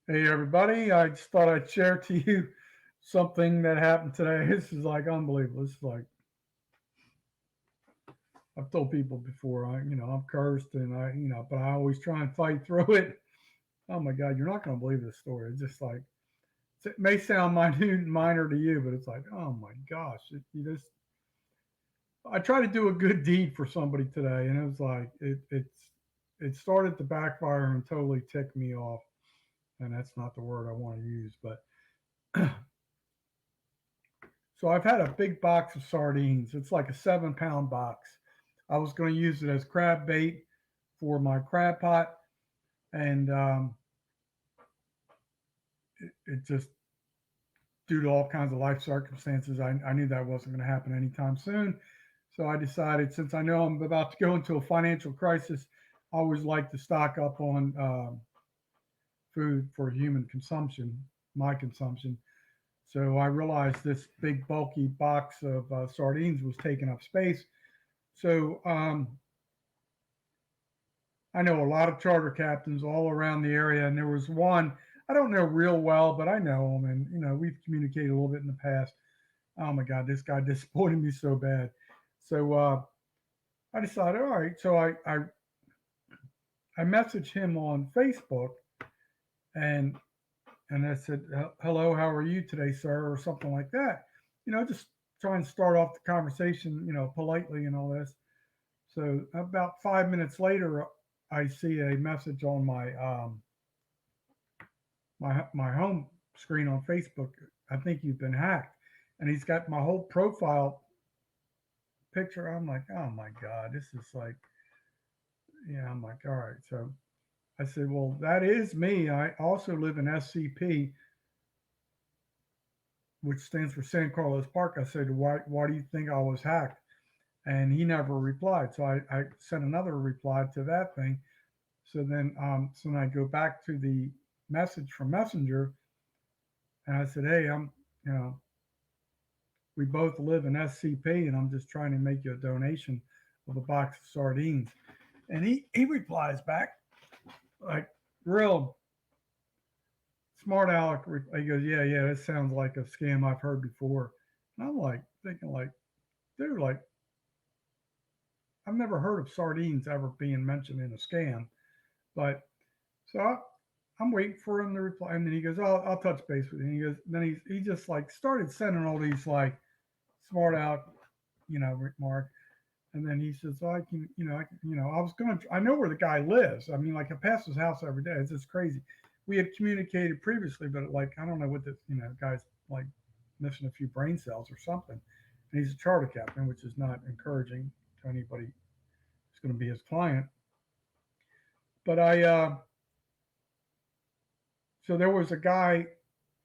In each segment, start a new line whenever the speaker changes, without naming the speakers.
Hey everybody, I just thought I'd share to you something that happened today. This is like unbelievable. This is like I've told people before, I'm cursed and but I always try and fight through it. Oh my God, you're not going to believe this story. It's just like, it may sound minute, minor to you, but it's like, oh my gosh, I try to do a good deed for somebody today. And it was like, it started to backfire and totally tick me off. And that's not the word I want to use, but so I've had a big box of sardines. It's like a 7 pound box. I was going to use it as crab bait for my crab pot, and it just due to all kinds of life circumstances, I knew that wasn't going to happen anytime soon. So I decided, since I know I'm about to go into a financial crisis, I always like to stock up on food for human consumption, my consumption. So I realized this big bulky box of sardines was taking up space. So I know a lot of charter captains all around the area, and there was one I don't know real well, but I know him, and we've communicated a little bit in the past. Oh my God, this guy disappointed me so bad. So I decided, all right. So I messaged him on Facebook, and I said, hello, how are you today, sir, or something like that. Just try and start off the conversation, politely and all this. So about 5 minutes later, I see a message on my home screen on Facebook. I think you've been hacked, and he's got my whole profile picture. I'm like, oh my God, this is like, yeah. I'm like, all right. So I said, well, that is me. I also live in SCP, which stands for San Carlos Park. I said, why do you think I was hacked? And he never replied. So I sent another reply to that thing. So then I go back to the message from Messenger, and I said, hey, you know, we both live in SCP, and I'm just trying to make you a donation of a box of sardines. And he replies back like real smart aleck. He goes, yeah, yeah, this sounds like a scam I've heard before. And I'm like thinking like, dude, like I've never heard of sardines ever being mentioned in a scam. But so I'm waiting for him to reply, and then he goes, I'll touch base with you. And he goes, then he just like started sending all these like smart out, remark. And then he says, "Oh, I can, I was going to, I know where the guy lives. I mean, like I pass his house every day. It's just crazy. We had communicated previously, but like, I don't know what the, guy's like missing a few brain cells or something. And he's a charter captain, which is not encouraging to anybody who's going to be his client. But so there was a guy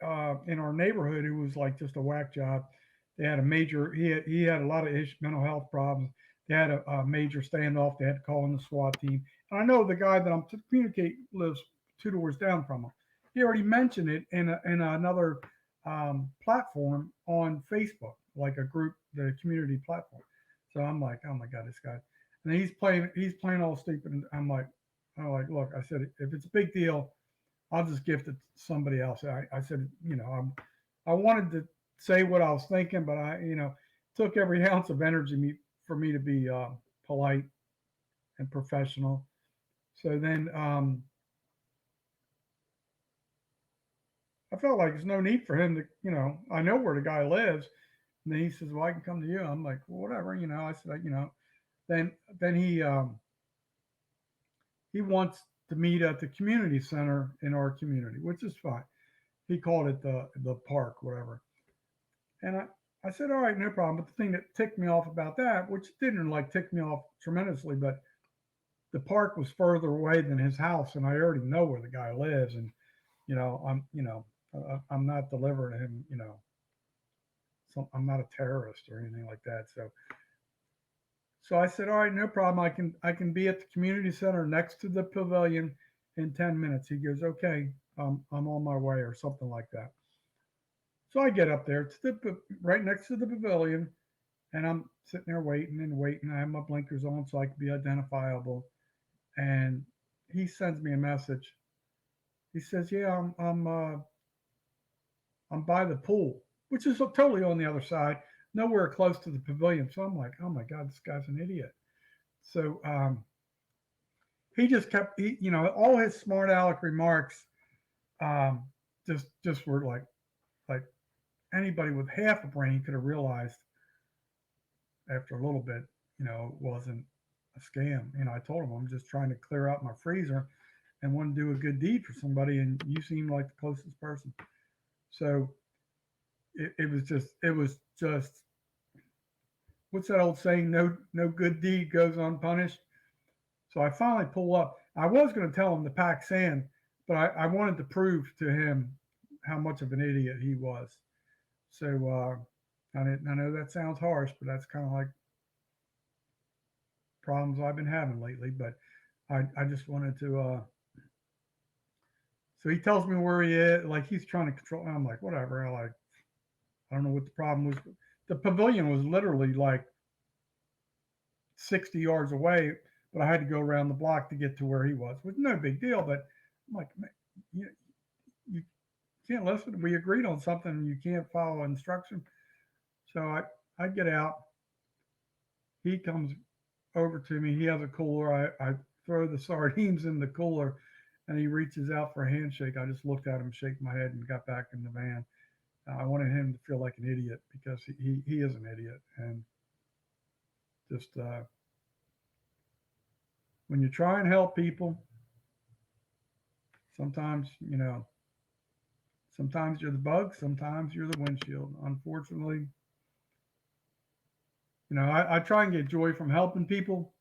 in our neighborhood who was like just a whack job. They had a major. He had a lot of mental health problems. They had a major standoff. They had to call in the SWAT team. And I know the guy that I'm to communicate lives 2 doors down from him. He already mentioned it in another platform on Facebook, like a group, the community platform. So I'm like, oh my God, this guy. And he's playing all stupid. And I'm like, look, I said, if it's a big deal, I'll just gift it to somebody else. I said, I wanted to say what I was thinking, but took every ounce of energy for me to be polite and professional. So then I felt like there's no need for him to, I know where the guy lives. And then he says, well, I can come to you. I'm like, well, whatever, I said, then he wants to meet at the community center in our community, which is fine. He called it the park, whatever. And I said, all right, no problem. But the thing that ticked me off about that, which didn't like tick me off tremendously, but the park was further away than his house, and I already know where the guy lives, and I'm not delivering him, I'm not a terrorist or anything like that. So I said, all right, no problem. I can be at the community center next to the pavilion in 10 minutes. He goes, okay, I'm on my way or something like that. So I get up there to the right next to the pavilion, and I'm sitting there waiting and waiting. I have my blinkers on so I can be identifiable. And he sends me a message. He says, "Yeah, I'm by the pool, which is totally on the other side, nowhere close to the pavilion." So I'm like, "Oh my God, this guy's an idiot." So he just kept, all his smart aleck remarks um, just were like anybody with half a brain could have realized after a little bit, it wasn't a scam. I told him I'm just trying to clear out my freezer and want to do a good deed for somebody, and you seem like the closest person. So it was just what's that old saying? No good deed goes unpunished. So I finally pull up. I was going to tell him to pack sand, but I wanted to prove to him how much of an idiot he was. So I know that sounds harsh, but that's kind of like problems I've been having lately. But I just wanted to. So he tells me where he is, like he's trying to control. I'm like, whatever. I don't know what the problem was. The pavilion was literally like 60 yards away, but I had to go around the block to get to where he was. It was no big deal, but I'm like, man, you can't listen. We agreed on something and you can't follow instruction. So I get out. He comes over to me. He has a cooler. I throw the sardines in the cooler and he reaches out for a handshake. I just looked at him, shake my head, and got back in the van. I wanted him to feel like an idiot because he is an idiot. And just when you try and help people, sometimes, sometimes you're the bug, sometimes you're the windshield. Unfortunately, I try and get joy from helping people,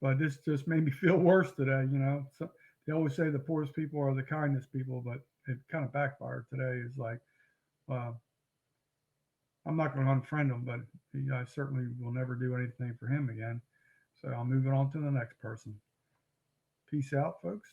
but this just made me feel worse today. So they always say the poorest people are the kindest people, but it kind of backfired today. It's like, uh, I'm not going to unfriend him, but I certainly will never do anything for him again. So I'll move it on to the next person. Peace out, folks.